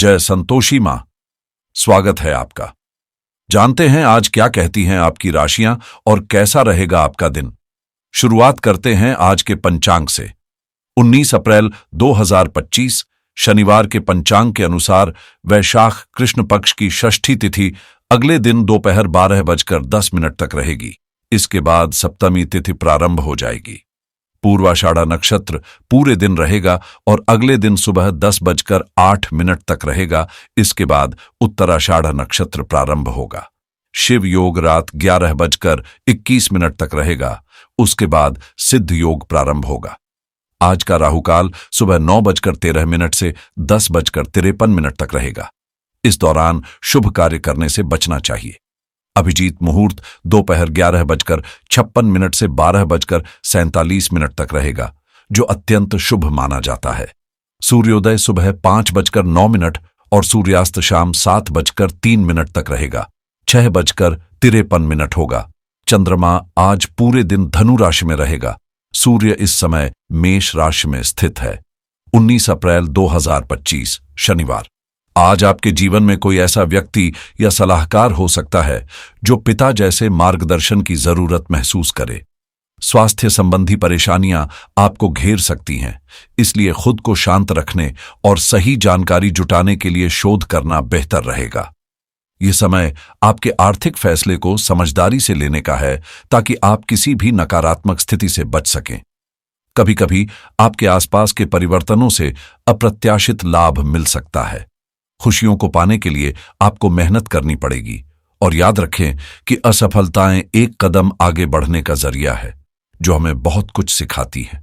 जय संतोषी माँ। स्वागत है आपका। जानते हैं आज क्या कहती हैं आपकी राशियां और कैसा रहेगा आपका दिन। शुरुआत करते हैं आज के पंचांग से। 19 अप्रैल 2025 शनिवार के पंचांग के अनुसार वैशाख कृष्ण पक्ष की षष्ठी तिथि अगले दिन दोपहर 12:10 तक रहेगी। इसके बाद सप्तमी तिथि प्रारंभ हो जाएगी। पूर्वाषाढ़ा नक्षत्र पूरे दिन रहेगा और अगले दिन सुबह 10:08 तक रहेगा। इसके बाद उत्तराषाढ़ा नक्षत्र प्रारंभ होगा। शिव योग रात 11:21 तक रहेगा। उसके बाद सिद्ध योग प्रारंभ होगा। आज का राहुकाल सुबह 9:13 से 10:53 तक रहेगा। इस दौरान शुभ कार्य करने से बचना चाहिए। अभिजीत मुहूर्त दोपहर 11:56 से 12:47 तक रहेगा, जो अत्यंत शुभ माना जाता है। सूर्योदय सुबह 5:09 और सूर्यास्त शाम 7:03 तक रहेगा। 6:53 होगा। चंद्रमा आज पूरे दिन धनु राशि में रहेगा। सूर्य इस समय मेष राशि में स्थित है। 19 अप्रैल 2025 शनिवार। आज आपके जीवन में कोई ऐसा व्यक्ति या सलाहकार हो सकता है जो पिता जैसे मार्गदर्शन की जरूरत महसूस करे। स्वास्थ्य संबंधी परेशानियां आपको घेर सकती हैं, इसलिए खुद को शांत रखने और सही जानकारी जुटाने के लिए शोध करना बेहतर रहेगा। यह समय आपके आर्थिक फैसले को समझदारी से लेने का है, ताकि आप किसी भी नकारात्मक स्थिति से बच सकें। कभी कभी आपके आसपास के परिवर्तनों से अप्रत्याशित लाभ मिल सकता है। खुशियों को पाने के लिए आपको मेहनत करनी पड़ेगी, और याद रखें कि असफलताएं एक कदम आगे बढ़ने का जरिया है, जो हमें बहुत कुछ सिखाती है।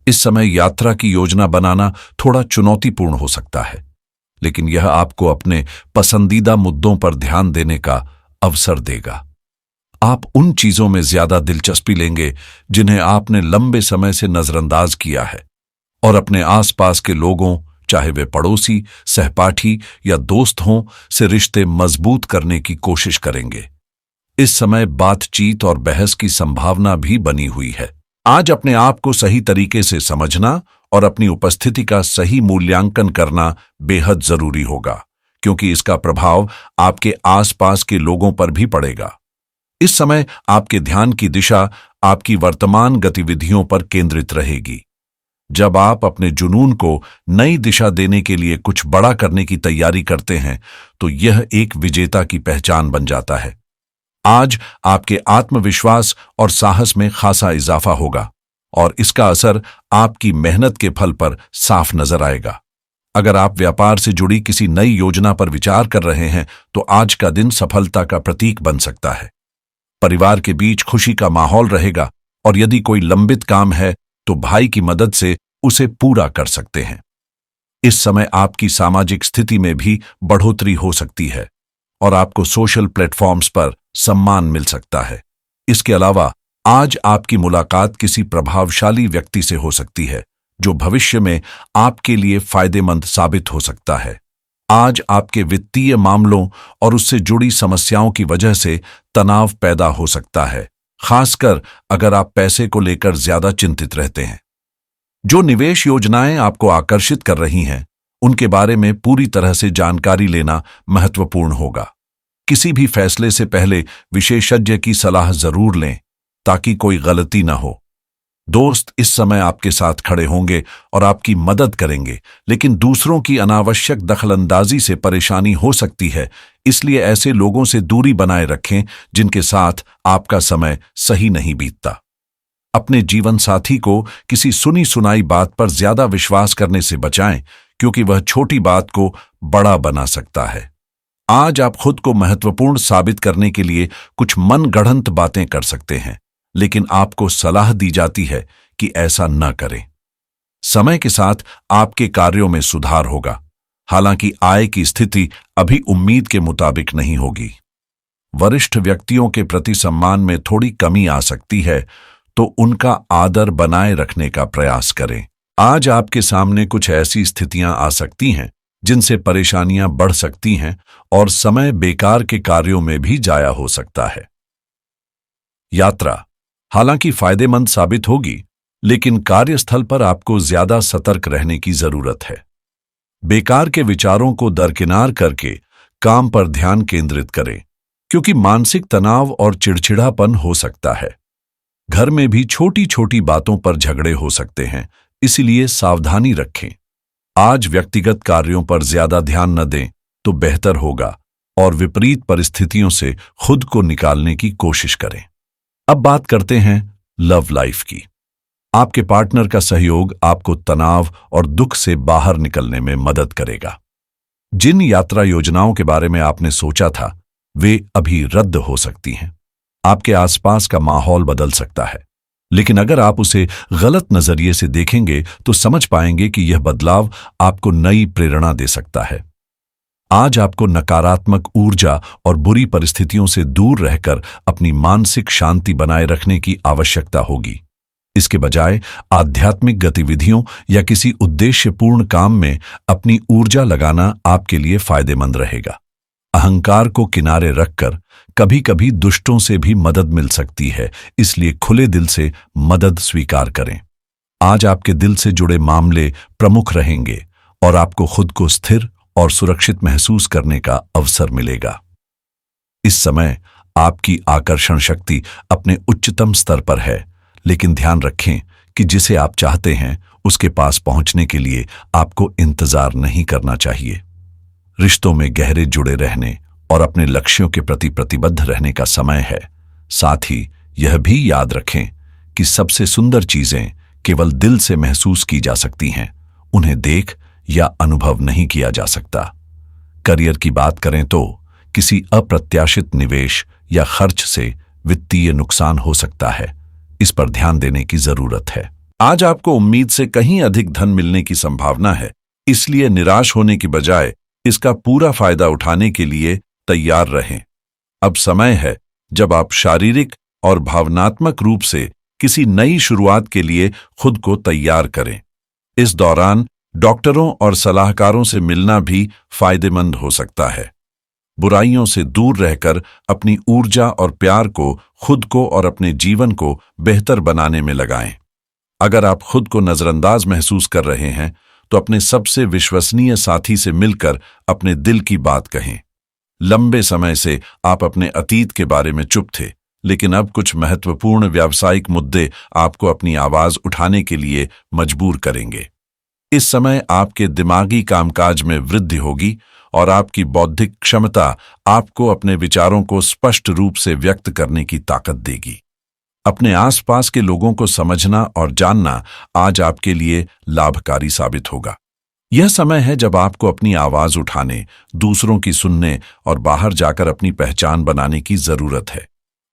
इस समय यात्रा की योजना बनाना थोड़ा चुनौतीपूर्ण हो सकता है, लेकिन यह आपको अपने पसंदीदा मुद्दों पर ध्यान देने का अवसर देगा। आप उन चीजों में ज्यादा दिलचस्पी लेंगे जिन्हें आपने लंबे समय से नजरअंदाज किया है, और अपने आसपास के लोगों, चाहे वे पड़ोसी, सहपाठी या दोस्त हों, से रिश्ते मजबूत करने की कोशिश करेंगे। इस समय बातचीत और बहस की संभावना भी बनी हुई है। आज अपने आप को सही तरीके से समझना और अपनी उपस्थिति का सही मूल्यांकन करना बेहद जरूरी होगा, क्योंकि इसका प्रभाव आपके आसपास के लोगों पर भी पड़ेगा। इस समय आपके ध्यान की दिशा आपकी वर्तमान गतिविधियों पर केंद्रित रहेगी। जब आप अपने जुनून को नई दिशा देने के लिए कुछ बड़ा करने की तैयारी करते हैं, तो यह एक विजेता की पहचान बन जाता है। आज आपके आत्मविश्वास और साहस में खासा इजाफा होगा, और इसका असर आपकी मेहनत के फल पर साफ नजर आएगा। अगर आप व्यापार से जुड़ी किसी नई योजना पर विचार कर रहे हैं, तो आज का दिन सफलता का प्रतीक बन सकता है। परिवार के बीच खुशी का माहौल रहेगा, और यदि कोई लंबित काम है तो भाई की मदद से उसे पूरा कर सकते हैं। इस समय आपकी सामाजिक स्थिति में भी बढ़ोतरी हो सकती है, और आपको सोशल प्लेटफॉर्म्स पर सम्मान मिल सकता है। इसके अलावा आज आपकी मुलाकात किसी प्रभावशाली व्यक्ति से हो सकती है, जो भविष्य में आपके लिए फायदेमंद साबित हो सकता है। आज आपके वित्तीय मामलों और उससे जुड़ी समस्याओं की वजह से तनाव पैदा हो सकता है, खासकर अगर आप पैसे को लेकर ज्यादा चिंतित रहते हैं। जो निवेश योजनाएं आपको आकर्षित कर रही हैं, उनके बारे में पूरी तरह से जानकारी लेना महत्वपूर्ण होगा। किसी भी फैसले से पहले विशेषज्ञ की सलाह जरूर लें, ताकि कोई गलती न हो। दोस्त इस समय आपके साथ खड़े होंगे और आपकी मदद करेंगे, लेकिन दूसरों की अनावश्यक दखलंदाजी से परेशानी हो सकती है, इसलिए ऐसे लोगों से दूरी बनाए रखें जिनके साथ आपका समय सही नहीं बीतता। अपने जीवन साथी को किसी सुनी सुनाई बात पर ज्यादा विश्वास करने से बचाएं, क्योंकि वह छोटी बात को बड़ा बना सकता है। आज आप खुद को महत्वपूर्ण साबित करने के लिए कुछ मनगढ़ंत बातें कर सकते हैं, लेकिन आपको सलाह दी जाती है कि ऐसा न करें। समय के साथ आपके कार्यों में सुधार होगा, हालांकि आय की स्थिति अभी उम्मीद के मुताबिक नहीं होगी। वरिष्ठ व्यक्तियों के प्रति सम्मान में थोड़ी कमी आ सकती है, तो उनका आदर बनाए रखने का प्रयास करें। आज आपके सामने कुछ ऐसी स्थितियां आ सकती हैं जिनसे परेशानियां बढ़ सकती हैं, और समय बेकार के कार्यों में भी जाया हो सकता है। यात्रा हालांकि फायदेमंद साबित होगी, लेकिन कार्यस्थल पर आपको ज्यादा सतर्क रहने की जरूरत है। बेकार के विचारों को दरकिनार करके काम पर ध्यान केंद्रित करें, क्योंकि मानसिक तनाव और चिड़चिड़ापन हो सकता है। घर में भी छोटी छोटी बातों पर झगड़े हो सकते हैं, इसलिए सावधानी रखें। आज व्यक्तिगत कार्यों पर ज्यादा ध्यान न दें तो बेहतर होगा और विपरीत परिस्थितियों से खुद को निकालने की कोशिश करें। अब बात करते हैं लव लाइफ की। आपके पार्टनर का सहयोग आपको तनाव और दुख से बाहर निकलने में मदद करेगा। जिन यात्रा योजनाओं के बारे में आपने सोचा था, वे अभी रद्द हो सकती हैं। आपके आसपास का माहौल बदल सकता है, लेकिन अगर आप उसे गलत नजरिए से देखेंगे तो समझ पाएंगे कि यह बदलाव आपको नई प्रेरणा दे सकता है। आज आपको नकारात्मक ऊर्जा और बुरी परिस्थितियों से दूर रहकर अपनी मानसिक शांति बनाए रखने की आवश्यकता होगी। इसके बजाय आध्यात्मिक गतिविधियों या किसी उद्देश्यपूर्ण काम में अपनी ऊर्जा लगाना आपके लिए फायदेमंद रहेगा। अहंकार को किनारे रखकर कभी कभी दुष्टों से भी मदद मिल सकती है, इसलिए खुले दिल से मदद स्वीकार करें। आज आपके दिल से जुड़े मामले प्रमुख रहेंगे और आपको खुद को स्थिर और सुरक्षित महसूस करने का अवसर मिलेगा। इस समय आपकी आकर्षण शक्ति अपने उच्चतम स्तर पर है, लेकिन ध्यान रखें कि जिसे आप चाहते हैं उसके पास पहुंचने के लिए आपको इंतजार नहीं करना चाहिए। रिश्तों में गहरे जुड़े रहने और अपने लक्ष्यों के प्रति प्रतिबद्ध रहने का समय है। साथ ही यह भी याद रखें कि सबसे सुंदर चीजें केवल दिल से महसूस की जा सकती हैं, उन्हें देख या अनुभव नहीं किया जा सकता। करियर की बात करें तो किसी अप्रत्याशित निवेश या खर्च से वित्तीय नुकसान हो सकता है, इस पर ध्यान देने की जरूरत है। आज आपको उम्मीद से कहीं अधिक धन मिलने की संभावना है, इसलिए निराश होने की बजाय इसका पूरा फायदा उठाने के लिए तैयार रहें। अब समय है जब आप शारीरिक और भावनात्मक रूप से किसी नई शुरुआत के लिए खुद को तैयार करें। इस दौरान डॉक्टरों और सलाहकारों से मिलना भी फायदेमंद हो सकता है। बुराइयों से दूर रहकर अपनी ऊर्जा और प्यार को खुद को और अपने जीवन को बेहतर बनाने में लगाएं। अगर आप खुद को नजरअंदाज महसूस कर रहे हैं तो अपने सबसे विश्वसनीय साथी से मिलकर अपने दिल की बात कहें। लंबे समय से आप अपने अतीत के बारे में चुप थे, लेकिन अब कुछ महत्वपूर्ण व्यावसायिक मुद्दे आपको अपनी आवाज उठाने के लिए मजबूर करेंगे। इस समय आपके दिमागी कामकाज में वृद्धि होगी और आपकी बौद्धिक क्षमता आपको अपने विचारों को स्पष्ट रूप से व्यक्त करने की ताकत देगी। अपने आसपास के लोगों को समझना और जानना आज आपके लिए लाभकारी साबित होगा। यह समय है जब आपको अपनी आवाज उठाने, दूसरों की सुनने और बाहर जाकर अपनी पहचान बनाने की जरूरत है।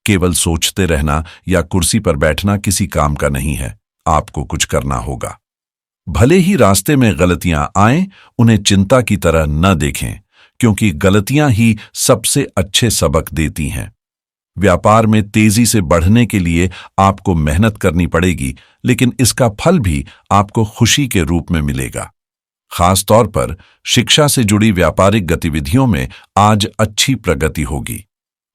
केवल सोचते रहना या कुर्सी पर बैठना किसी काम का नहीं है, आपको कुछ करना होगा। भले ही रास्ते में गलतियां आएं, उन्हें चिंता की तरह न देखें, क्योंकि गलतियां ही सबसे अच्छे सबक देती हैं। व्यापार में तेजी से बढ़ने के लिए आपको मेहनत करनी पड़ेगी, लेकिन इसका फल भी आपको खुशी के रूप में मिलेगा। खास तौर पर शिक्षा से जुड़ी व्यापारिक गतिविधियों में आज अच्छी प्रगति होगी।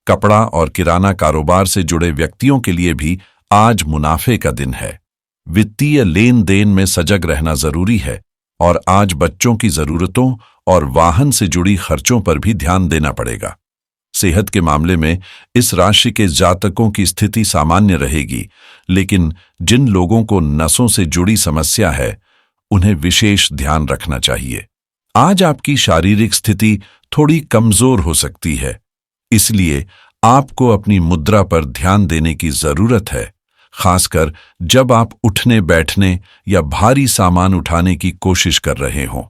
कपड़ा और किराना कारोबार से जुड़े व्यक्तियों के लिए भी आज मुनाफे का दिन है। वित्तीय लेन देन में सजग रहना जरूरी है और आज बच्चों की जरूरतों और वाहन से जुड़ी खर्चों पर भी ध्यान देना पड़ेगा। सेहत के मामले में इस राशि के जातकों की स्थिति सामान्य रहेगी, लेकिन जिन लोगों को नसों से जुड़ी समस्या है उन्हें विशेष ध्यान रखना चाहिए। आज आपकी शारीरिक स्थिति थोड़ी कमजोर हो सकती है, इसलिए आपको अपनी मुद्रा पर ध्यान देने की जरूरत है, खासकर जब आप उठने बैठने या भारी सामान उठाने की कोशिश कर रहे हों।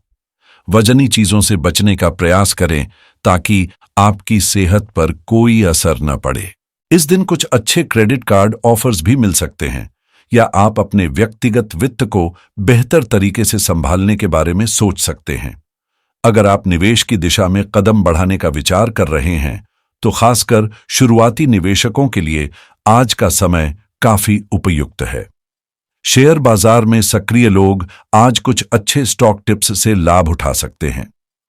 वजनी चीजों से बचने का प्रयास करें ताकि आपकी सेहत पर कोई असर न पड़े। इस दिन कुछ अच्छे क्रेडिट कार्ड ऑफर्स भी मिल सकते हैं, या आप अपने व्यक्तिगत वित्त को बेहतर तरीके से संभालने के बारे में सोच सकते हैं। अगर आप निवेश की दिशा में कदम बढ़ाने का विचार कर रहे हैं तो खासकर शुरुआती निवेशकों के लिए आज का समय काफी उपयुक्त है। शेयर बाजार में सक्रिय लोग आज कुछ अच्छे स्टॉक टिप्स से लाभ उठा सकते हैं।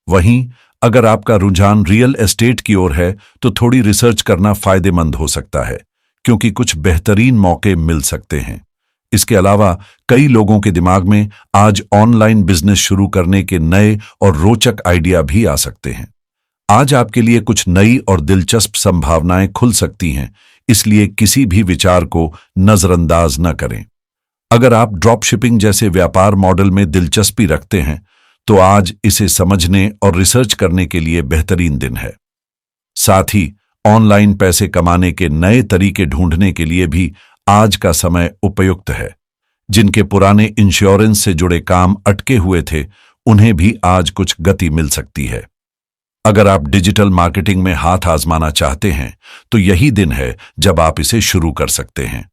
वहीं अगर आपका रुझान रियल एस्टेट की ओर है तो थोड़ी रिसर्च करना फायदेमंद हो सकता है, क्योंकि कुछ बेहतरीन मौके मिल सकते हैं। इसके अलावा कई लोगों के दिमाग में आज ऑनलाइन बिजनेस शुरू करने के नए और रोचक आइडिया भी आ सकते हैं। आज आपके लिए कुछ नई और दिलचस्प संभावनाएं खुल सकती हैं, इसलिए किसी भी विचार को नजरअंदाज न करें। अगर आप ड्रॉप शिपिंग जैसे व्यापार मॉडल में दिलचस्पी रखते हैं, तो आज इसे समझने और रिसर्च करने के लिए बेहतरीन दिन है। साथ ही ऑनलाइन पैसे कमाने के नए तरीके ढूंढने के लिए भी आज का समय उपयुक्त है। जिनके पुराने इंश्योरेंस से जुड़े काम अटके हुए थे, उन्हें भी आज कुछ गति मिल सकती है। अगर आप डिजिटल मार्केटिंग में हाथ आजमाना चाहते हैं, तो यही दिन है जब आप इसे शुरू कर सकते हैं।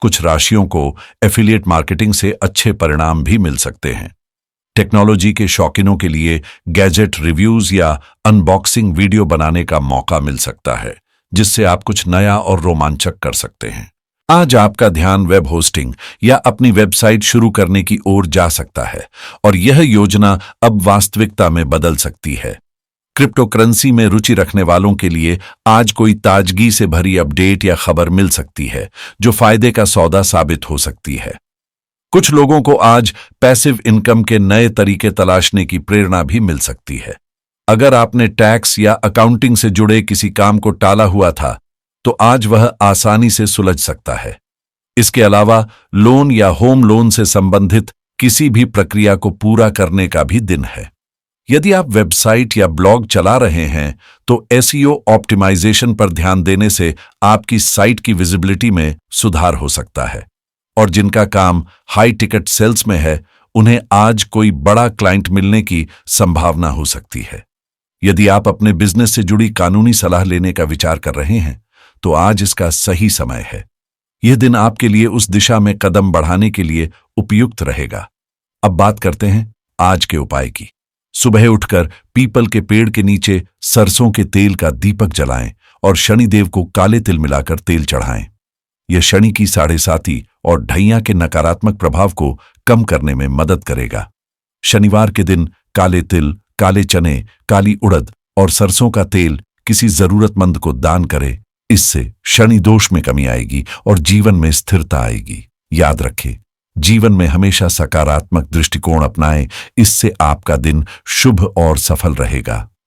कुछ राशियों को एफिलिएट मार्केटिंग से अच्छे परिणाम भी मिल सकते हैं। टेक्नोलॉजी के शौकीनों के लिए गैजेट रिव्यूज या अनबॉक्सिंग वीडियो बनाने का मौका मिल सकता है, जिससे आप कुछ नया और रोमांचक कर सकते हैं। आज आपका ध्यान वेब होस्टिंग या अपनी वेबसाइट शुरू करने की ओर जा सकता है, और यह योजना अब वास्तविकता में बदल सकती है। क्रिप्टो करेंसी में रुचि रखने वालों के लिए आज कोई ताजगी से भरी अपडेट या खबर मिल सकती है, जो फायदे का सौदा साबित हो सकती है। कुछ लोगों को आज पैसिव इनकम के नए तरीके तलाशने की प्रेरणा भी मिल सकती है। अगर आपने टैक्स या अकाउंटिंग से जुड़े किसी काम को टाला हुआ था, तो आज वह आसानी से सुलझ सकता है। इसके अलावा लोन या होम लोन से संबंधित किसी भी प्रक्रिया को पूरा करने का भी दिन है। यदि आप वेबसाइट या ब्लॉग चला रहे हैं, तो एसईओ ऑप्टिमाइजेशन पर ध्यान देने से आपकी साइट की विजिबिलिटी में सुधार हो सकता है। और जिनका काम हाई टिकट सेल्स में है, उन्हें आज कोई बड़ा क्लाइंट मिलने की संभावना हो सकती है। यदि आप अपने बिजनेस से जुड़ी कानूनी सलाह लेने का विचार कर रहे हैं, तो आज इसका सही समय है। यह दिन आपके लिए उस दिशा में कदम बढ़ाने के लिए उपयुक्त रहेगा। अब बात करते हैं आज के उपाय की। सुबह उठकर पीपल के पेड़ के नीचे सरसों के तेल का दीपक जलाएं और शनिदेव को काले तिल मिलाकर तेल चढ़ाएं। यह शनि की साढ़ेसाती और ढैया के नकारात्मक प्रभाव को कम करने में मदद करेगा। शनिवार के दिन काले तिल, काले चने, काली उड़द और सरसों का तेल किसी जरूरतमंद को दान करें। इससे शनि दोष में कमी आएगी और जीवन में स्थिरता आएगी। याद रखें, जीवन में हमेशा सकारात्मक दृष्टिकोण अपनाएं, इससे आपका दिन शुभ और सफल रहेगा।